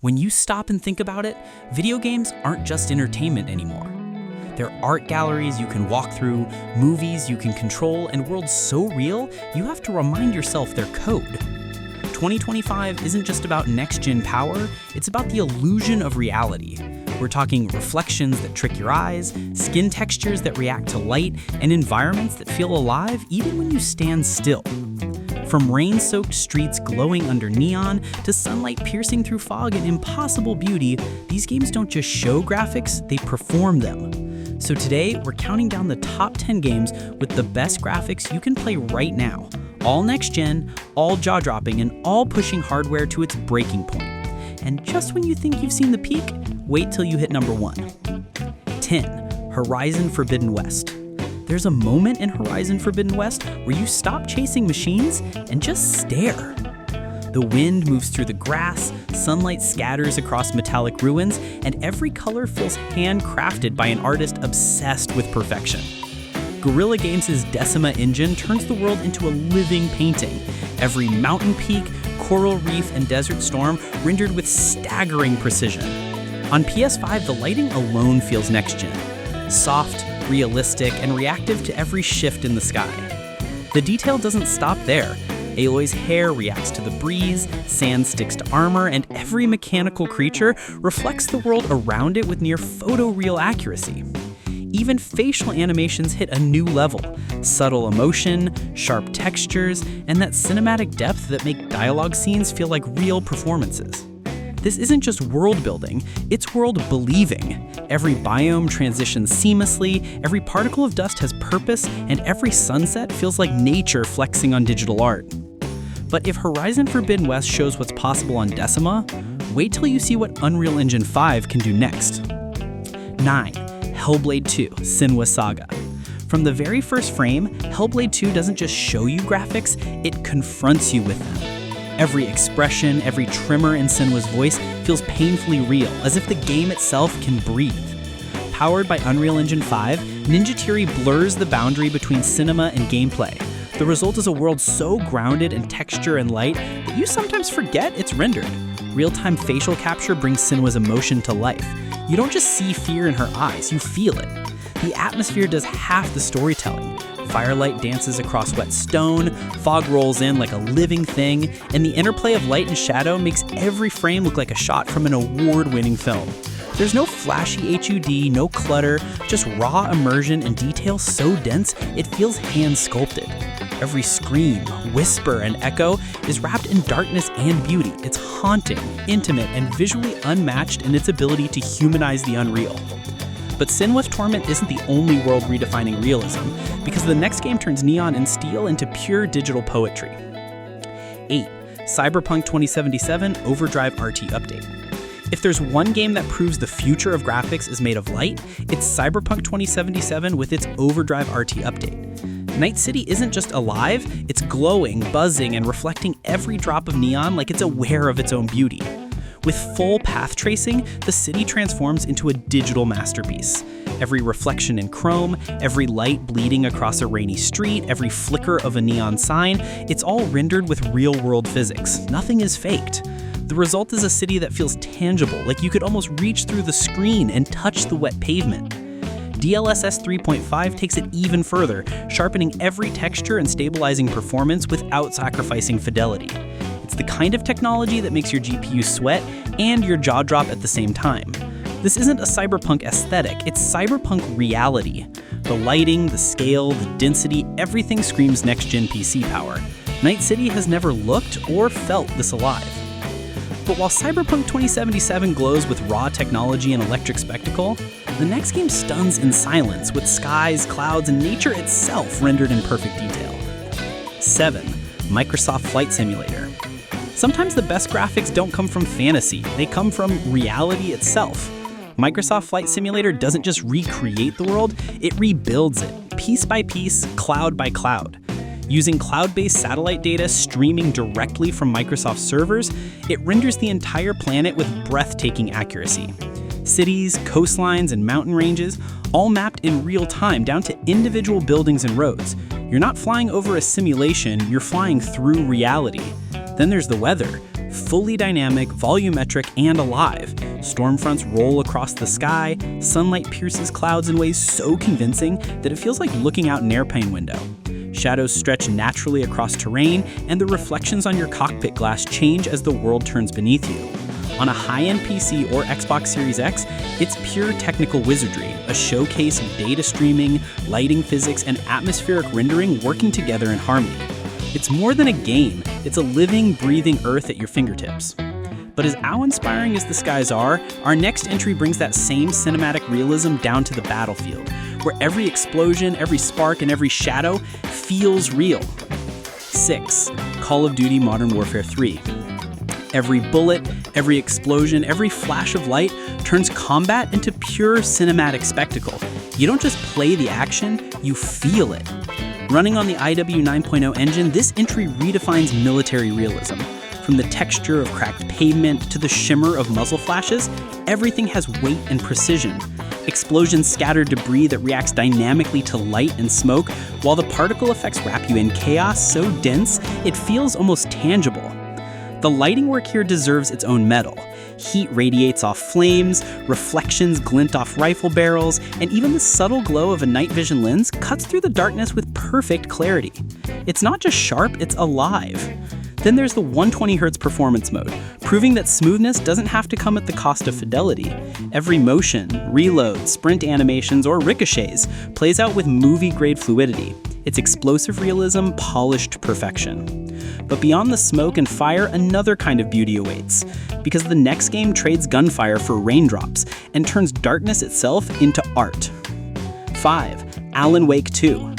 When you stop and think about it, video games aren't just entertainment anymore. They're art galleries you can walk through, movies you can control, and worlds so real, you have to remind yourself they're code. 2025 isn't just about next-gen power, it's about the illusion of reality. We're talking reflections that trick your eyes, skin textures that react to light, and environments that feel alive even when you stand still. From rain-soaked streets glowing under neon to sunlight piercing through fog and impossible beauty, these games don't just show graphics, they perform them. So today, we're counting down the top 10 games with the best graphics you can play right now. All next-gen, all jaw-dropping, and all pushing hardware to its breaking point. And just when you think you've seen the peak, wait till you hit number 1. 10. Horizon Forbidden West. There's a moment in Horizon Forbidden West where you stop chasing machines and just stare. The wind moves through the grass, sunlight scatters across metallic ruins, and every color feels handcrafted by an artist obsessed with perfection. Guerrilla Games' Decima engine turns the world into a living painting. Every mountain peak, coral reef, and desert storm rendered with staggering precision. On PS5, the lighting alone feels next-gen. Soft, realistic, and reactive to every shift in the sky. The detail doesn't stop there. Aloy's hair reacts to the breeze, sand sticks to armor, and every mechanical creature reflects the world around it with near photoreal accuracy. Even facial animations hit a new level. Subtle emotion, sharp textures, and that cinematic depth that make dialogue scenes feel like real performances. This isn't just world building, it's world believing. Every biome transitions seamlessly, every particle of dust has purpose, and every sunset feels like nature flexing on digital art. But if Horizon Forbidden West shows what's possible on Decima, wait till you see what Unreal Engine 5 can do next. 9. Hellblade 2: Senua's Saga. From the very first frame, Hellblade 2 doesn't just show you graphics, it confronts you with them. Every expression, every tremor in Senua's voice feels painfully real, as if the game itself can breathe. Powered by Unreal Engine 5, Ninja Theory blurs the boundary between cinema and gameplay. The result is a world so grounded in texture and light that you sometimes forget it's rendered. Real-time facial capture brings Senua's emotion to life. You don't just see fear in her eyes, you feel it. The atmosphere does half the storytelling. Firelight dances across wet stone, fog rolls in like a living thing, and the interplay of light and shadow makes every frame look like a shot from an award-winning film. There's no flashy HUD, no clutter, just raw immersion and detail so dense it feels hand-sculpted. Every scream, whisper, and echo is wrapped in darkness and beauty. It's haunting, intimate, and visually unmatched in its ability to humanize the unreal. But Senua's Torment isn't the only world redefining realism, because the next game turns neon and steel into pure digital poetry. 8. Cyberpunk 2077 Overdrive RT Update. If there's one game that proves the future of graphics is made of light, it's Cyberpunk 2077 with its Overdrive RT Update. Night City isn't just alive, it's glowing, buzzing, and reflecting every drop of neon like it's aware of its own beauty. With full path tracing, the city transforms into a digital masterpiece. Every reflection in chrome, every light bleeding across a rainy street, every flicker of a neon sign, it's all rendered with real-world physics. Nothing is faked. The result is a city that feels tangible, like you could almost reach through the screen and touch the wet pavement. DLSS 3.5 takes it even further, sharpening every texture and stabilizing performance without sacrificing fidelity. It's the kind of technology that makes your GPU sweat and your jaw drop at the same time. This isn't a cyberpunk aesthetic, it's cyberpunk reality. The lighting, the scale, the density, everything screams next-gen PC power. Night City has never looked or felt this alive. But while Cyberpunk 2077 glows with raw technology and electric spectacle, the next game stuns in silence with skies, clouds, and nature itself rendered in perfect detail. 7. Microsoft Flight Simulator. Sometimes the best graphics don't come from fantasy, they come from reality itself. Microsoft Flight Simulator doesn't just recreate the world, it rebuilds it, piece by piece, cloud by cloud. Using cloud-based satellite data streaming directly from Microsoft servers, it renders the entire planet with breathtaking accuracy. Cities, coastlines, and mountain ranges, all mapped in real time down to individual buildings and roads. You're not flying over a simulation, you're flying through reality. Then there's the weather. fully dynamic, volumetric, and alive. Storm fronts roll across the sky, sunlight pierces clouds in ways so convincing that it feels like looking out an airplane window. Shadows stretch naturally across terrain, and the reflections on your cockpit glass change as the world turns beneath you. On a high-end PC or Xbox Series X, it's pure technical wizardry, a showcase of data streaming, lighting physics, and atmospheric rendering working together in harmony. It's more than a game, it's a living, breathing Earth at your fingertips. But as awe-inspiring as the skies are, our next entry brings that same cinematic realism down to the battlefield, where every explosion, every spark, and every shadow feels real. 6. Call of Duty Modern Warfare 3. Every bullet, every explosion, every flash of light turns combat into pure cinematic spectacle. You don't just play the action, you feel it. Running on the IW 9.0 engine, this entry redefines military realism. From the texture of cracked pavement to the shimmer of muzzle flashes, everything has weight and precision. Explosions scatter debris that reacts dynamically to light and smoke, while the particle effects wrap you in chaos so dense it feels almost tangible. The lighting work here deserves its own medal. Heat radiates off flames, reflections glint off rifle barrels, and even the subtle glow of a night vision lens cuts through the darkness with perfect clarity. It's not just sharp, it's alive. Then there's the 120Hz performance mode, proving that smoothness doesn't have to come at the cost of fidelity. Every motion, reload, sprint animations, or ricochets plays out with movie-grade fluidity. It's explosive realism, polished perfection. But beyond the smoke and fire, another kind of beauty awaits, because the next game trades gunfire for raindrops and turns darkness itself into art. 5. Alan Wake 2.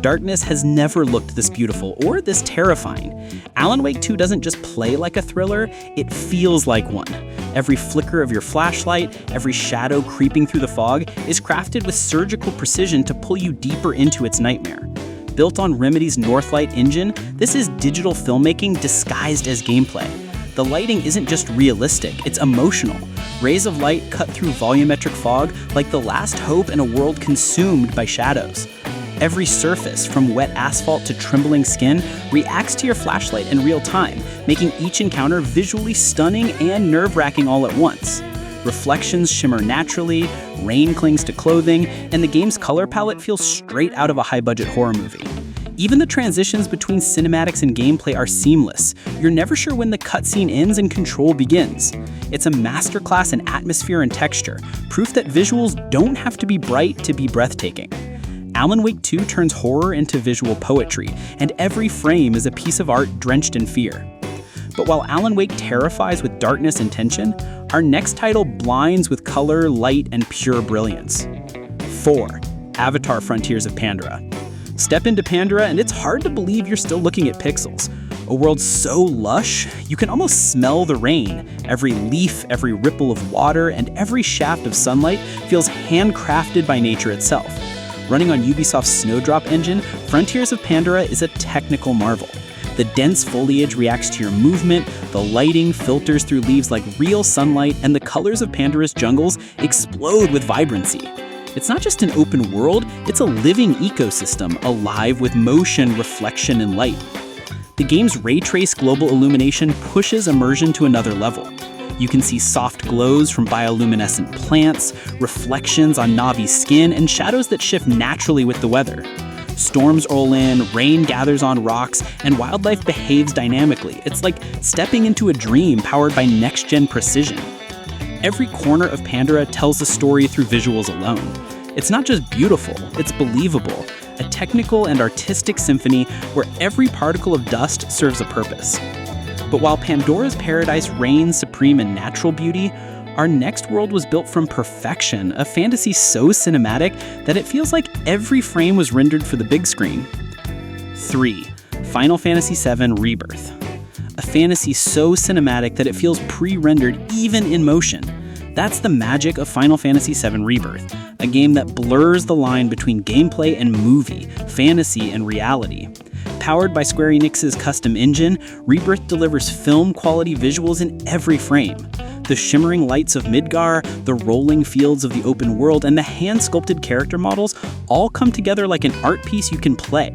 Darkness has never looked this beautiful or this terrifying. Alan Wake 2 doesn't just play like a thriller, it feels like one. Every flicker of your flashlight, every shadow creeping through the fog is crafted with surgical precision to pull you deeper into its nightmare. Built on Remedy's Northlight engine, this is digital filmmaking disguised as gameplay. The lighting isn't just realistic, it's emotional. Rays of light cut through volumetric fog like the last hope in a world consumed by shadows. Every surface, from wet asphalt to trembling skin, reacts to your flashlight in real time, making each encounter visually stunning and nerve-wracking all at once. Reflections shimmer naturally, rain clings to clothing, and the game's color palette feels straight out of a high-budget horror movie. Even the transitions between cinematics and gameplay are seamless. You're never sure when the cutscene ends and control begins. It's a masterclass in atmosphere and texture, proof that visuals don't have to be bright to be breathtaking. Alan Wake 2 turns horror into visual poetry, and every frame is a piece of art drenched in fear. But while Alan Wake terrifies with darkness and tension, our next title blinds with color, light, and pure brilliance. 4. Avatar: Frontiers of Pandora. Step into Pandora and it's hard to believe you're still looking at pixels. A world so lush, you can almost smell the rain. Every leaf, every ripple of water, and every shaft of sunlight feels handcrafted by nature itself. Running on Ubisoft's Snowdrop engine, Frontiers of Pandora is a technical marvel. The dense foliage reacts to your movement, the lighting filters through leaves like real sunlight, and the colors of Pandora's jungles explode with vibrancy. It's not just an open world, it's a living ecosystem, alive with motion, reflection, and light. The game's ray trace global illumination pushes immersion to another level. You can see soft glows from bioluminescent plants, reflections on Navi's skin, and shadows that shift naturally with the weather. Storms roll in, rain gathers on rocks, and wildlife behaves dynamically. It's like stepping into a dream powered by next-gen precision. Every corner of Pandora tells a story through visuals alone. It's not just beautiful, it's believable, a technical and artistic symphony where every particle of dust serves a purpose. But while Pandora's paradise reigns supreme in natural beauty, our next world was built from perfection, a fantasy so cinematic that it feels like every frame was rendered for the big screen. 3. Final Fantasy VII Rebirth. A fantasy so cinematic that it feels pre-rendered even in motion. That's the magic of Final Fantasy VII Rebirth, a game that blurs the line between gameplay and movie, fantasy and reality. Powered by Square Enix's custom engine, Rebirth delivers film-quality visuals in every frame. The shimmering lights of Midgar, the rolling fields of the open world, and the hand-sculpted character models all come together like an art piece you can play.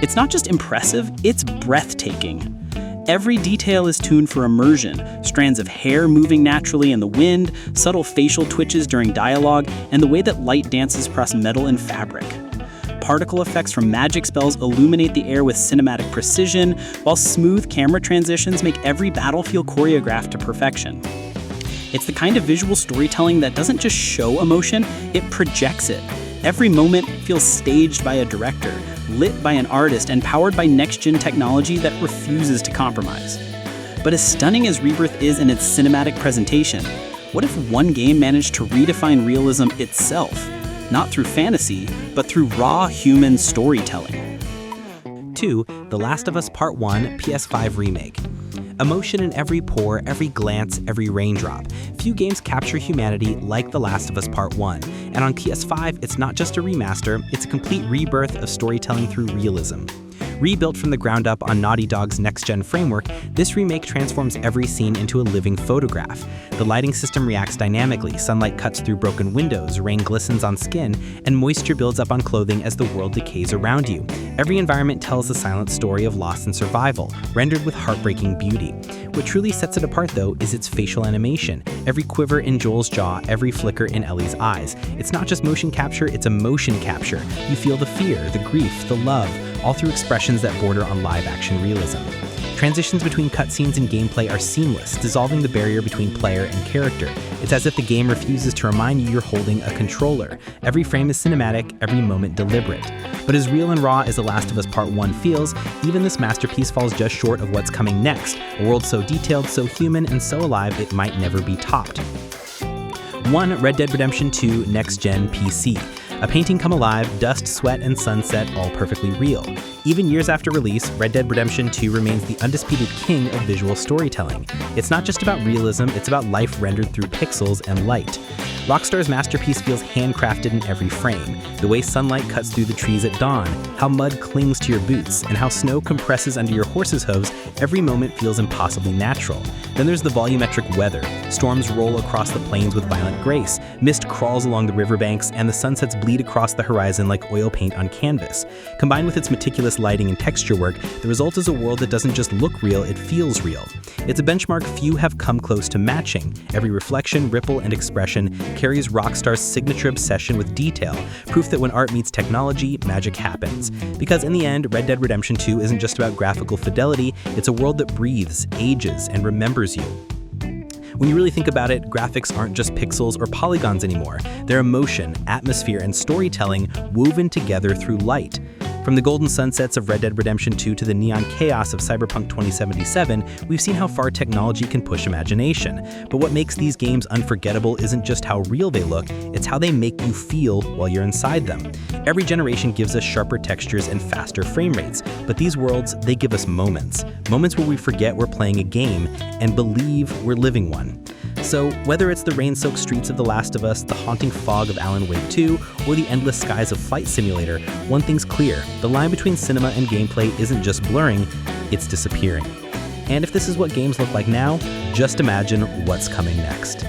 It's not just impressive, it's breathtaking. Every detail is tuned for immersion, strands of hair moving naturally in the wind, subtle facial twitches during dialogue, and the way that light dances across metal and fabric. Particle effects from magic spells illuminate the air with cinematic precision, while smooth camera transitions make every battle feel choreographed to perfection. It's the kind of visual storytelling that doesn't just show emotion, it projects it. Every moment feels staged by a director, lit by an artist, and powered by next-gen technology that refuses to compromise. But as stunning as Rebirth is in its cinematic presentation, what if one game managed to redefine realism itself? Not through fantasy, but through raw human storytelling. 2. The Last of Us Part 1 PS5 Remake. Emotion in every pore, every glance, every raindrop. Few games capture humanity like The Last of Us Part 1. And on PS5, it's not just a remaster, it's a complete rebirth of storytelling through realism. Rebuilt from the ground up on Naughty Dog's next-gen framework, this remake transforms every scene into a living photograph. The lighting system reacts dynamically, sunlight cuts through broken windows, rain glistens on skin, and moisture builds up on clothing as the world decays around you. Every environment tells a silent story of loss and survival, rendered with heartbreaking beauty. What truly sets it apart, though, is its facial animation. Every quiver in Joel's jaw, every flicker in Ellie's eyes. It's not just motion capture, it's emotion capture. You feel the fear, the grief, the love, all through expressions that border on live-action realism. Transitions between cutscenes and gameplay are seamless, dissolving the barrier between player and character. It's as if the game refuses to remind you you're holding a controller. Every frame is cinematic, every moment deliberate. But as real and raw as The Last of Us Part 1 feels, even this masterpiece falls just short of what's coming next, a world so detailed, so human, and so alive it might never be topped. 1. Red Dead Redemption 2 Next Gen PC. A painting come alive, dust, sweat, and sunset all perfectly real. Even years after release, Red Dead Redemption 2 remains the undisputed king of visual storytelling. It's not just about realism, it's about life rendered through pixels and light. Rockstar's masterpiece feels handcrafted in every frame. The way sunlight cuts through the trees at dawn, how mud clings to your boots, and how snow compresses under your horse's hooves, every moment feels impossibly natural. Then there's the volumetric weather. Storms roll across the plains with violent grace, mist crawls along the riverbanks, and the sunsets bleed across the horizon like oil paint on canvas. Combined with its meticulous lighting and texture work, the result is a world that doesn't just look real, it feels real. It's a benchmark few have come close to matching. Every reflection, ripple, and expression carries Rockstar's signature obsession with detail, proof that when art meets technology, magic happens. Because in the end, Red Dead Redemption 2 isn't just about graphical fidelity, it's a world that breathes, ages, and remembers you. When you really think about it, graphics aren't just pixels or polygons anymore. They're emotion, atmosphere, and storytelling woven together through light. From the golden sunsets of Red Dead Redemption 2 to the neon chaos of Cyberpunk 2077, we've seen how far technology can push imagination. But what makes these games unforgettable isn't just how real they look, it's how they make you feel while you're inside them. Every generation gives us sharper textures and faster frame rates, but these worlds, they give us moments. Moments where we forget we're playing a game and believe we're living one. So, whether it's the rain-soaked streets of The Last of Us, the haunting fog of Alan Wake 2, or the endless skies of Flight Simulator, one thing's clear: the line between cinema and gameplay isn't just blurring, it's disappearing. And if this is what games look like now, just imagine what's coming next.